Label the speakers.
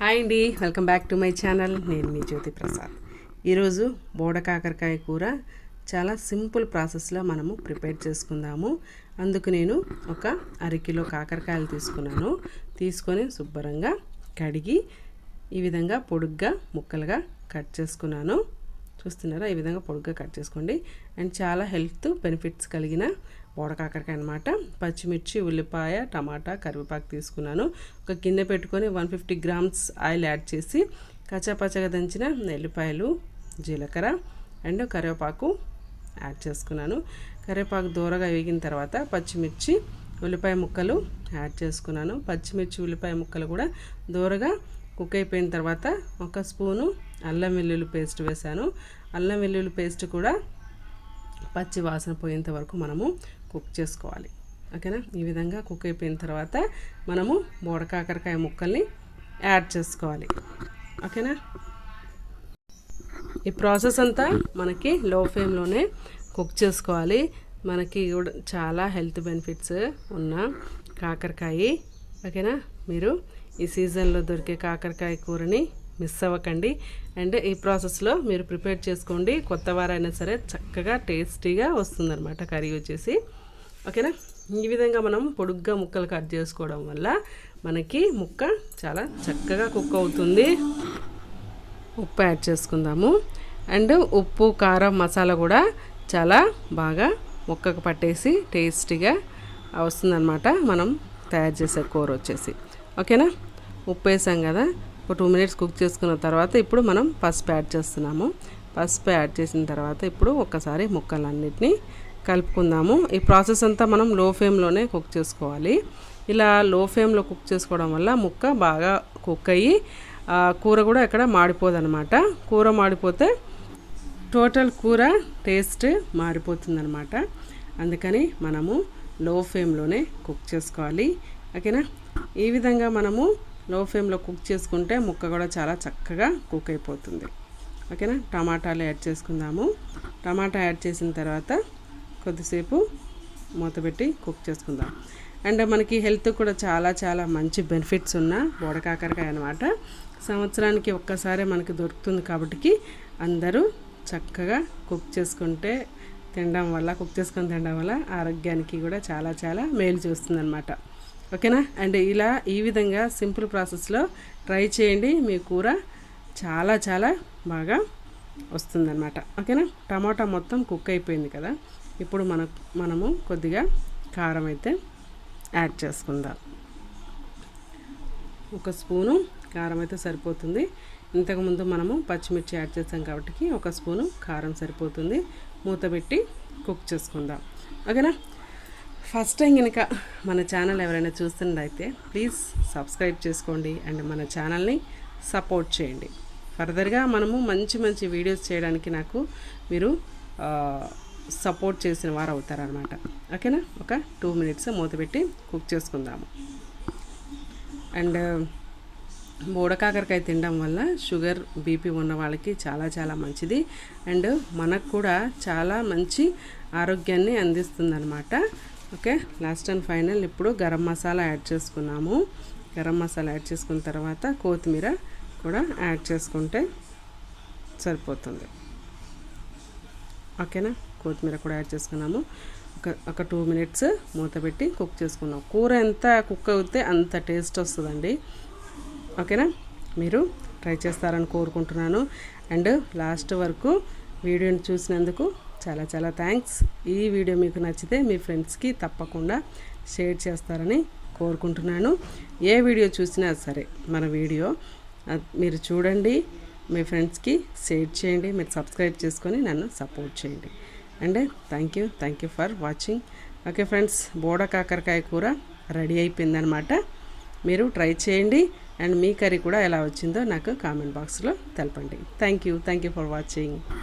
Speaker 1: Hi అండి, welcome back to my channel. నేను మీ జ్యోతి ప్రసాద్. ఈరోజు బోడ కాకరకాయ కూర చాలా సింపుల్ ప్రాసెస్లో మనము ప్రిపేర్ చేసుకుందాము. అందుకు నేను ఒక అరకిలో కాకరకాయలు తీసుకొని శుభ్రంగా కడిగి ఈ విధంగా పొడుగ్గా ముక్కలుగా కట్ చేసుకున్నాను. చూస్తున్నారా, ఈ విధంగా పొడుగ్గా కట్ చేసుకోండి. అండ్ చాలా హెల్త్ బెనిఫిట్స్ కలిగిన బోడ కాకరకాయ అనమాట. పచ్చిమిర్చి, ఉల్లిపాయ, టమాటా, కరివేపాకు తీసుకున్నాను. ఒక గిన్నె పెట్టుకొని 150 గ్రామ్స్ ఆయిల్ యాడ్ చేసి కచ్చాపచ్చగా దంచిన ఎల్లిపాయలు, జీలకర్ర అండ్ కరివేపాకు యాడ్ చేసుకున్నాను. కరివేపాకు దూరగా వేగిన తర్వాత పచ్చిమిర్చి, ఉల్లిపాయ ముక్కలు యాడ్ చేసుకున్నాను. పచ్చిమిర్చి, ఉల్లిపాయ ముక్కలు కూడా దూరగా కుక్ అయిపోయిన తర్వాత ఒక స్పూను అల్లం వెల్లుల్లి పేస్ట్ వేసాను. అల్లం వెల్లుల్లి పేస్ట్ కూడా పచ్చి వాసన పోయేంత వరకు మనము కుక్ చేసుకోవాలి. ఓకేనా, ఈ విధంగా కుక్ అయిపోయిన తర్వాత మనము బోడ కాకరకాయ ముక్కల్ని యాడ్ చేసుకోవాలి. ఓకేనా, ఈ ప్రాసెస్ అంతా మనకి లో ఫ్లేమ్లోనే కుక్ చేసుకోవాలి. మనకి కూడా చాలా హెల్త్ బెనిఫిట్స్ ఉన్న కాకరకాయ. ఓకేనా, మీరు ఈ సీజన్లో దొరికే కాకరకాయ కూరని మిస్ అవ్వకండి. అండ్ ఈ ప్రాసెస్లో మీరు ప్రిపేర్ చేసుకోండి. కొత్త వారైనా సరే చక్కగా టేస్టీగా వస్తుందన్నమాట కర్రీ వచ్చేసి. ఓకేనా, ఈ విధంగా మనం పొడుగ్గా ముక్కలు కట్ చేసుకోవడం వల్ల మనకి ముక్క చాలా చక్కగా కుక్ అవుతుంది. ఉప్పు యాడ్ చేసుకుందాము. అండ్ ఉప్పు, కారం, మసాలా కూడా చాలా బాగా ముక్కకు పట్టేసి టేస్టీగా వస్తుందన్నమాట మనం తయారు చేసే కూర వచ్చేసి. ఓకేనా, ఉప్పు వేసాం కదా, ఒక 2 minutes కుక్ చేసుకున్న తర్వాత ఇప్పుడు మనం పసుపు యాడ్ చేస్తున్నాము. పసుపు యాడ్ చేసిన తర్వాత ఇప్పుడు ఒక్కసారి ముక్కలన్నిటినీ కలుపుకుందాము. ఈ ప్రాసెస్ అంతా మనం లో ఫ్లేమ్లోనే కుక్ చేసుకోవాలి. ఇలా లో ఫ్లేమ్లో కుక్ చేసుకోవడం వల్ల ముక్క బాగా కుక్ అయ్యి కూర కూడా ఎక్కడ మాడిపోదన్నమాట. కూర మాడిపోతే టోటల్ కూర టేస్ట్ మారిపోతుందన్నమాట. అందుకని మనము లో ఫ్లేమ్లోనే కుక్ చేసుకోవాలి. ఓకేనా, ఈ విధంగా మనము లో ఫ్లేమ్లో కుక్ చేసుకుంటే ముక్క కూడా చాలా చక్కగా కుక్ అయిపోతుంది. ఓకేనా, టమాటాలు యాడ్ చేసుకుందాము. టమాటా యాడ్ చేసిన తర్వాత కొద్దిసేపు మూత పెట్టి కుక్ చేసుకుందాం. అండ్ మనకి హెల్త్ కూడా చాలా చాలా మంచి బెనిఫిట్స్ ఉన్న బోడ కాకరకాయ అనమాట. సంవత్సరానికి ఒక్కసారి మనకి దొరుకుతుంది కాబట్టి అందరూ చక్కగా కుక్ చేసుకొని తినడం వల్ల ఆరోగ్యానికి కూడా చాలా చాలా మేలు చేస్తుందన్నమాట. ఓకేనా, అండ్ ఇలా ఈ విధంగా సింపుల్ ప్రాసెస్లో ట్రై చేయండి. మీ కూర చాలా చాలా బాగా వస్తుందన్నమాట. ఓకేనా, టమాటా మొత్తం కుక్ అయిపోయింది కదా, ఇప్పుడు మనము కొద్దిగా కారం అయితే యాడ్ చేసుకుందాం. ఒక స్పూను కారం అయితే సరిపోతుంది. ఇంతకుముందు మనము పచ్చిమిర్చి యాడ్ చేస్తాం కాబట్టి ఒక స్పూను కారం సరిపోతుంది. మూత పెట్టి కుక్ చేసుకుందాం. ఓకేనా, ఫస్ట్ టైం కనుక మన ఛానల్ ఎవరైనా చూస్తున్నట్టయితే ప్లీజ్ సబ్స్క్రైబ్ చేసుకోండి అండ్ మన ఛానల్ని సపోర్ట్ చేయండి. ఫర్దర్గా మనము మంచి మంచి వీడియోస్ చేయడానికి నాకు మీరు సపోర్ట్ చేసిన వారు అవుతారనమాట. ఓకేనా, ఒక 2 minutes మూత పెట్టి కుక్ చేసుకుందాము. అండ్ బోడ కాకరకాయ తినడం వల్ల షుగర్, బీపీ ఉన్న వాళ్ళకి చాలా చాలా మంచిది. అండ్ మనకు కూడా చాలా మంచి ఆరోగ్యాన్ని అందిస్తుందన్నమాట. ఓకే, లాస్ట్ అండ్ ఫైనల్ ఇప్పుడు గరం మసాలా యాడ్ చేసుకున్నాము. గరం మసాలా యాడ్ చేసుకున్న తర్వాత కొత్తిమీర కూడా యాడ్ చేసుకుంటే సరిపోతుంది. ఓకేనా, కొత్తిమీర కూడా యాడ్ చేసుకున్నాము. ఒక 2 minutes మూత పెట్టి కుక్ చేసుకున్నాం. కూర ఎంత కుక్ అవుతే అంత టేస్ట్ వస్తుందండి. ఓకేనా, మీరు ట్రై చేస్తారని కోరుకుంటున్నాను. అండ్ లాస్ట్ వరకు వీడియోని చూసినందుకు చాలా చాలా థ్యాంక్స్. ఈ వీడియో మీకు నచ్చితే మీ ఫ్రెండ్స్కి తప్పకుండా షేర్ చేస్తారని కోరుకుంటున్నాను. ఏ వీడియో చూసినా సరే మన వీడియో మీరు చూడండి, మీ ఫ్రెండ్స్కి షేర్ చేయండి, మీరు సబ్స్క్రైబ్ చేసుకొని నన్ను సపోర్ట్ చేయండి. And thank you for watching. Okay friends, బోడ కాకరకాయ కూర రెడీ అయిపోయిందనమాట. మీరు ట్రై చేయండి అండ్ మీ కర్రీ కూడా ఎలా వచ్చిందో నాకు కామెంట్ బాక్స్లో తెలపండి. Thank you for watching.